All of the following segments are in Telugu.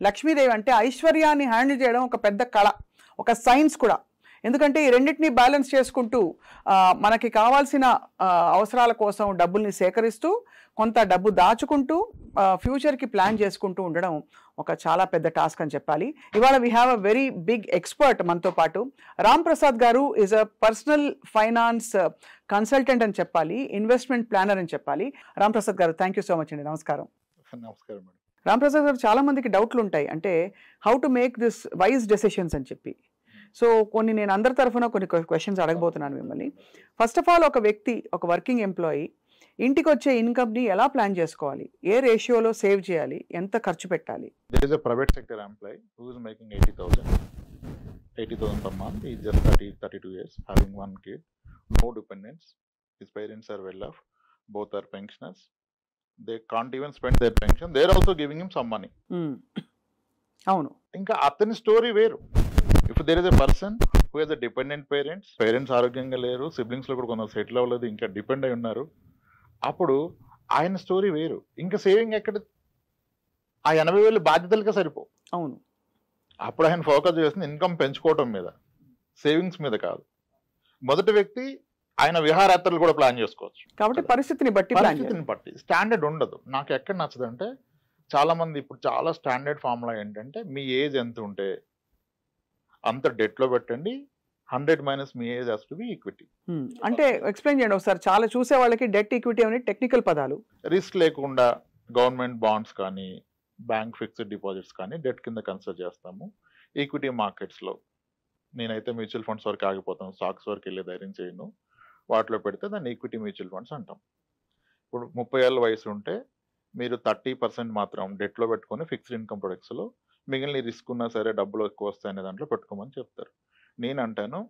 లక్ష్మీదేవి అంటే ఐశ్వర్యాన్ని హ్యాండిల్ చేయడం ఒక పెద్ద కళ, ఒక సైన్స్ కూడా. ఎందుకంటే ఈ రెండింటిని బ్యాలెన్స్ చేసుకుంటూ మనకి కావాల్సిన అవసరాల కోసం డబ్బుల్ని సేకరిస్తూ కొంత డబ్బు దాచుకుంటూ ఫ్యూచర్కి ప్లాన్ చేసుకుంటూ ఉండడం ఒక చాలా పెద్ద టాస్క్ అని చెప్పాలి. ఇవాళ we have a very big expert మనతో పాటు. రామ్ ప్రసాద్ గారు is a personal finance consultant అని చెప్పాలి, ఇన్వెస్ట్మెంట్ ప్లానర్ అని చెప్పాలి. రామ్ ప్రసాద్ గారు, థ్యాంక్ యూ సో మచ్ అండి. నమస్కారం. నమస్కారం మేడం. రామ్ ప్రసాద్ గారు, చాలా మందికి డౌట్లు ఉంటాయి, అంటే how to make this wise decisions అని చెప్పి. సో కొన్ని నేను అందరి తరఫున కొన్ని క్వశ్చన్స్ అడగబోతున్నాను మిమ్మల్ని. ఫస్ట్ ఆఫ్ ఆల్, ఒక వ్యక్తి, ఒక వర్కింగ్ ఎంప్లాయీ ఇంటికి వచ్చే ఇన్కమ్ని ఎలా ప్లాన్ చేసుకోవాలి? ఏ రేషియోలో సేవ్ చేయాలి? ఎంత ఖర్చు పెట్టాలి? There is a private sector employee who is making 80,000 per month. He is just 32 years, having one kid, no dependents. His parents are well off. Both are pensioners. They can't even spend their pension. They are also giving him some money. అవును. ఇంకా అతని స్టోరీ వేరు. If there is a person who he's a dependent parents ఆరోగ్యంగా లేరు, సిబ్లింగ్స్ లో కూడా కొంత సెటిల్ అవ్వలేదు, ఇంకా డిపెండ్ అయి ఉన్నారు, అప్పుడు ఆయన స్టోరీ వేరు. ఇంకా సేవింగ్ ఎక్కడ? ఆ 80,000 బాధ్యతలుగా సరిపో. అవును. అప్పుడు ఆయన ఫోకస్ చేస్తుంది ఇన్కమ్ పెంచుకోవటం మీద, సేవింగ్స్ మీద కాదు. మొదటి వ్యక్తి ఆయన విహారయాత్రలు కూడా ప్లాన్ చేసుకోవచ్చు. కాబట్టి పరిస్థితిని బట్టి స్టాండర్డ్ ఉండదు. నాకు ఎక్కడ నచ్చదంటే, చాలా మంది ఇప్పుడు చాలా స్టాండర్డ్ ఫార్ములా ఏంటంటే, మీ ఏజ్ ఎంత ఉంటే అంత డెట్ లో పెట్టండి, 100 minus me age has to be equity. అంటే ఎక్స్ప్లెయిన్ చేయండి ఒకసారి. చాలా చూసే వాళ్ళకి డెట్ ఈక్విటీ అనేది టెక్నికల్ పదాలు. రిస్క్ లేకుండా గవర్నమెంట్ బాండ్స్ కానీ బ్యాంక్ ఫిక్స్డ్ డిపాజిట్స్ కానీ డెట్ కింద కన్సిడర్ చేస్తాము. ఈక్విటీ మార్కెట్స్లో నేనైతే మ్యూచువల్ ఫండ్స్ వరకు ఆగిపోతాను, స్టాక్స్ వరకు వెళ్ళే ధైర్యం చేయను. వాటిలో పెడితే దాన్ని ఈక్విటీ మ్యూచువల్ ఫండ్స్ అంటాం. ఇప్పుడు 30 ఏళ్ళ వయసు ఉంటే మీరు 30% మాత్రం డెట్లో పెట్టుకొని ఫిక్స్డ్ ఇన్కమ్ ప్రొడక్ట్స్లో, మిగిలిన రిస్క్ ఉన్నా సరే డబ్బులు ఎక్కువ వస్తాయనే దాంట్లో పెట్టుకోమని చెప్తారు. నేను అంటాను,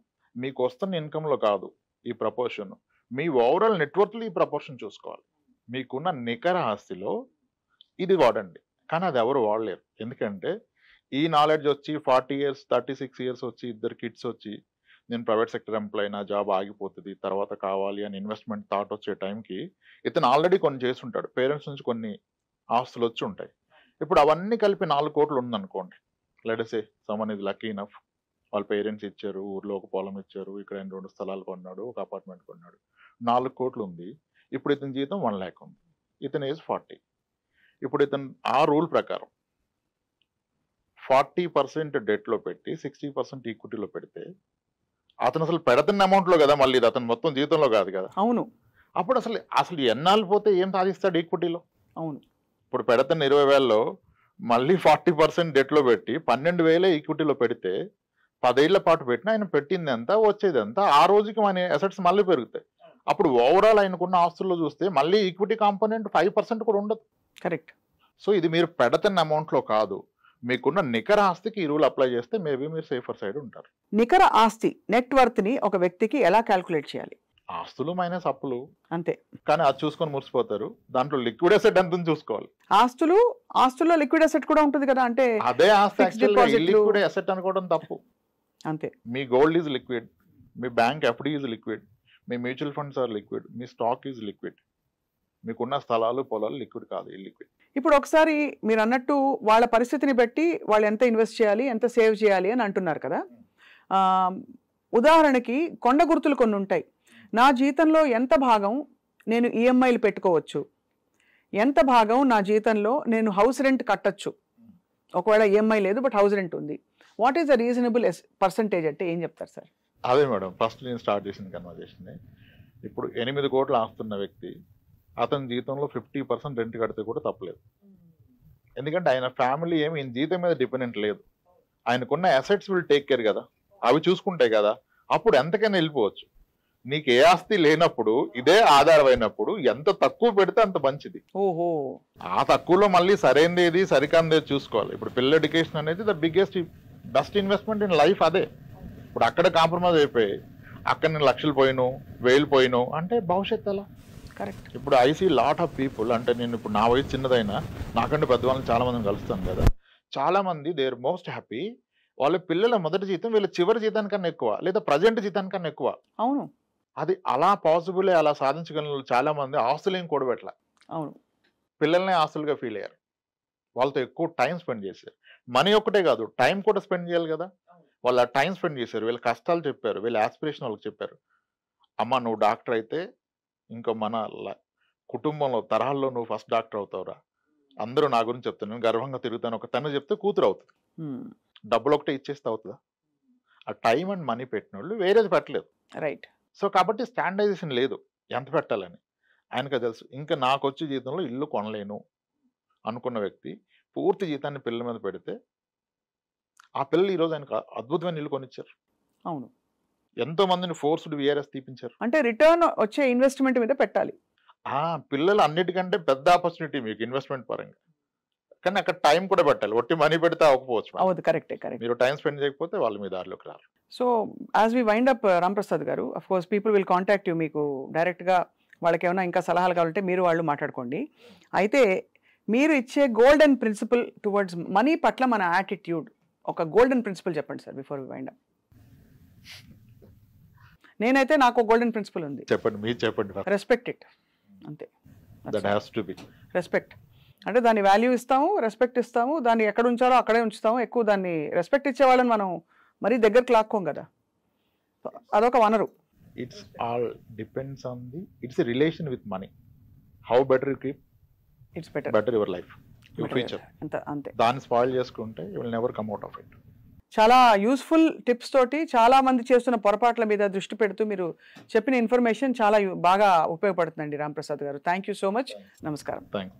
మీకు వస్తున్న ఇన్కంలో కాదు ఈ ప్రపోర్షన్, మీ ఓవరాల్ నెట్వర్క్లో ఈ ప్రపోర్షన్ చూసుకోవాలి. మీకున్న నికర ఆస్తిలో ఇది వాడండి. కానీ అది ఎవరు వాడలేరు. ఎందుకంటే ఈ నాలెడ్జ్ వచ్చి 40 ఇయర్స్ 36 ఇయర్స్ వచ్చి, 2 కిడ్స్ వచ్చి, నేను ప్రైవేట్ సెక్టర్ ఎంప్లాయీ, నా జాబ్ ఆగిపోతుంది, తర్వాత కావాలి అని ఇన్వెస్ట్మెంట్ థాట్ వచ్చే టైంకి ఇతను ఆల్రెడీ కొన్ని చేసి ఉంటాడు. పేరెంట్స్ నుంచి కొన్ని ఆస్తులు వచ్చి ఉంటాయి. ఇప్పుడు అవన్నీ కలిపి 4 కోట్లు ఉందనుకోండి. Let say someone is lucky enough, వాళ్ళ పేరెంట్స్ ఇచ్చారు, ఊర్లో ఒక పొలం ఇచ్చారు, ఇక్కడ 2 స్థలాలు కొన్నాడు, ఒక అపార్ట్మెంట్ కొన్నాడు, 4 కోట్లు ఉంది. ఇప్పుడు ఇతని జీతం 1 lakh ఉంది, ఇతని ఏజ్ 40. ఇప్పుడు ఇతను ఆ రూల్ ప్రకారం 40% డెట్లో పెట్టి 60% ఈక్విటీలో పెడితే, అతను అసలు పెడుతున్న అమౌంట్లో కదా, మళ్ళీ ఇది అతను మొత్తం జీతంలో కాదు కదా. అవును. అప్పుడు అసలు ఎన్నాళ్ళు పోతే ఏం సాధిస్తాడు ఈక్విటీలో? అవును. ఇప్పుడు పెడుతున్న 20,000లో మళ్ళీ 40% డెట్లో పెట్టి 12,000 ఈక్విటీలో పెడితే 10 ఏళ్ల పాటు పెట్టిన ఆయన పెట్టింది ఎంత, వచ్చేది ఎంత, ఆ రోజుకి మన అసెట్స్ మళ్ళీ పెరుగుతాయి. అప్పుడు ఓవరాల్ ఆయనకున్న ఆస్తుల్లో చూస్తే మళ్ళీ ఈక్విటీ కాంపోనెంట్ 5% కూడా ఉండదు. కరెక్ట్. సో ఇది మీరు పెడుతున్న అమౌంట్లో కాదు, మీకున్న నికర ఆస్తికి ఈ రూల్ అప్లై చేస్తే మేబీ మీరు సేఫర్ సైడ్ ఉంటారు. నికర ఆస్తి నెట్ వర్త్ ని ఒక వ్యక్తికి ఎలా క్యాల్కులేట్ చేయాలి? ఆస్తులు మైనస్ అప్పులు అంతే. కానీ అది చూసుకొని మురిసిపోతారు. దాంట్లో లిక్విడ్ అసెట్ ఎంత చూసుకోవాలి. ఆస్తుల్లో లిక్విడ్ అసెట్ కూడా ఉంటుంది కదా. అంటే అదే ఆస్తి లిక్విడ్ అసెట్ అనుకోవడం తప్పు. అంతే. మీ గోల్డ్ ఈజ్ లిక్విడ్, మీ బ్యాంక్ ఎఫ్డి ఈజ్ లిక్విడ్, మీ మ్యూచువల్ ఫండ్స్ ఆర్ లిక్విడ్, మీ స్టాక్ ఈజ్ లిక్విడ్. మీకున్న స్థలాలు పొలాలు లిక్విడ్ కాదు, ఇల్లిక్విడ్. ఇప్పుడు ఒకసారి మీరు అన్నట్టు వాళ్ళ పరిస్థితిని బట్టి వాళ్ళు ఎంత ఇన్వెస్ట్ చేయాలి, ఎంత సేవ్ చేయాలి అని అంటున్నారు కదా. ఉదాహరణకి కొండ గుర్తులు కొన్ని ఉంటాయి. నా జీతంలో ఎంత భాగం నేను ఈఎంఐలు పెట్టుకోవచ్చు, ఎంత భాగం నా జీతంలో నేను హౌస్ రెంట్ కట్టచ్చు, ఒకవేళ ఈఎంఐ లేదు బట్ హౌస్ రెంట్ ఉంది. What is the reasonable percentage అంటే ఏం చెప్తారు సార్? అదే మేడం, ఫస్ట్ నేను స్టార్ట్ చేసిన కన్వర్జేషన్. ఇప్పుడు 8 కోట్లు ఆస్తున్న వ్యక్తి అతని జీతంలో 50% రెంట్ కడితే కూడా తప్పలేదు. ఎందుకంటే ఆయన ఫ్యామిలీ ఏమి ఈయన జీతం మీద డిపెండెంట్ లేదు. ఆయనకున్న అసెట్స్ విల్ టేక్ కేర్ కదా, అవి చూసుకుంటాయి కదా. అప్పుడు ఎంతకైనా వెళ్ళిపోవచ్చు. నీకు ఏ ఆస్తి లేనప్పుడు ఇదే ఆధారమైనప్పుడు ఎంత తక్కువ పెడితే అంత మంచిది. ఓహో. ఆ తక్కువలో మళ్ళీ సరైనది ఏది సరికాందేది చూసుకోవాలి. ఇప్పుడు పిల్లల ఎడ్యుకేషన్ అనేది the biggest best investment in life. అదే ఇప్పుడు అక్కడ కాంప్రమైజ్ అయిపోయి అక్కడ నేను లక్షలు పోయిను 1000 పోయిను అంటే భవిష్యత్తు ఎలా? కరెక్ట్. ఇప్పుడు I see lot of people, అంటే నేను ఇప్పుడు నా వయసు చిన్నదైనా నాకంటే పెద్దవాళ్ళని చాలా మందిని కలుస్తాను కదా. చాలా మంది దే ఆర్ మోస్ట్ హ్యాపీ వాళ్ళ పిల్లల మొదటి జీతం వీళ్ళ చివరి జీతానికన్నా ఎక్కువ, లేదా ప్రజెంట్ జీతానికన్నా ఎక్కువ. అవును. అది అలా పాసిబుల్, అలా సాధించగల చాలా మంది ఆస్తులు ఏం కూడబెట్టాల. అవును. పిల్లల్ని ఆస్తులుగా ఫీల్ అయ్యారు. వాళ్ళతో ఎక్కువ టైం స్పెండ్ చేశారు. మనీ ఒక్కటే కాదు, టైం కూడా స్పెండ్ చేయాలి కదా! వాళ్ళు ఆ టైం స్పెండ్ చేశారు. వీళ్ళ కష్టాలు చెప్పారు. వీళ్ళ యాస్పిరేషన్ వాళ్ళకి చెప్పారు. అమ్మ నువ్వు డాక్టర్ అయితే ఇంకో మన కుటుంబంలో తరాల్లో నువ్వు ఫస్ట్ డాక్టర్ అవుతావురా. అందరూ నా గురించి చెప్తాను. నేను గర్వంగా తిరుగుతాను. ఒక తను చెప్తే కూతురు అవుతుంది. డబ్బులు ఒకటే ఇచ్చేస్తే అవుతుందా? ఆ టైం అండ్ మనీ పెట్టినోళ్ళు వేరేది పెట్టలేదు. రైట్. సో కాబట్టి స్టాండర్డైజేషన్ లేదు ఎంత పెట్టాలని. ఆయనకు తెలుసు. ఇంకా నాకు వచ్చే జీతంలో ఇల్లు కొనలేను అనుకున్న వ్యక్తి పూర్తి జీతాన్ని పిల్లల మీద పెడితే ఆ పిల్లలు ఈరోజు ఆయనకు అద్భుతమైన ఇల్లు కొనిచ్చారు. అవును. ఎంతో మందిని ఫోర్స్డ్ విఆర్ఎస్ తీపించారు. అంటే రిటర్న్ వచ్చే ఇన్వెస్ట్మెంట్ మీద పెట్టాలి. పిల్లలు అన్నిటికంటే పెద్ద ఆపర్చునిటీ మీకు ఇన్వెస్ట్మెంట్ పరంగా. కానీ అక్కడ టైం కూడా పెట్టాలి. ఒట్టి మనీ పెడితే అవ్వకపోవచ్చు. అవును, కరెక్టే, కరెక్ట్. మీరు టైం స్పెండ్ చేయకపోతే వాళ్ళు మీ దారిలోకి రారు. So as we wind up Ramprasad garu, of course people will contact you. మీకు డైరెక్ట్గా వాళ్ళకి ఏమైనా ఇంకా సలహాలు కావాలంటే మీరు వాళ్ళు మాట్లాడుకోండి. అయితే మీరు ఇచ్చే గోల్డెన్ ప్రిన్సిపల్ టువర్డ్స్ మనీ పట్ల మన యాటిట్యూడ్, ఒక గోల్డెన్ ప్రిన్సిపల్ చెప్పండి sir before we wind up. నేనైతే నాకు గోల్డెన్ ప్రిన్సిపల్ ఉంది. చెప్పండి, మీరు చెప్పండి. రెస్పెక్ట్ ఇట్, అంతే. That has to be respect. అంటే దాని వాల్యూ ఇస్తాము, రెస్పెక్ట్ ఇస్తాము, దాన్ని ఎక్కడ ఉంచారో అక్కడే ఉంచుతాము. ఎక్కువ దాన్ని రెస్పెక్ట్ ఇచ్చేవాళ్ళని మనం మరీ దగ్గరకు లాక్కోం కదా, అదొక వనరు. It's all depends on the it's relation with money. How better you keep it's better better your life, your future. అంతే. దాన్ని స్పాయిల్ చేసుకుంటే you will never come out of it. చాలా యూస్ఫుల్ టిప్స్ తోటి చాలా మంది చేస్తున్న పొరపాట్ల మీద దృష్టి పెడుతూ మీరు చెప్పిన ఇన్ఫర్మేషన్ చాలా బాగా ఉపయోగపడుతుందండి రాంప్రసాద్ గారు. Thank you so much. నమస్కారం. థ్యాంక్స్.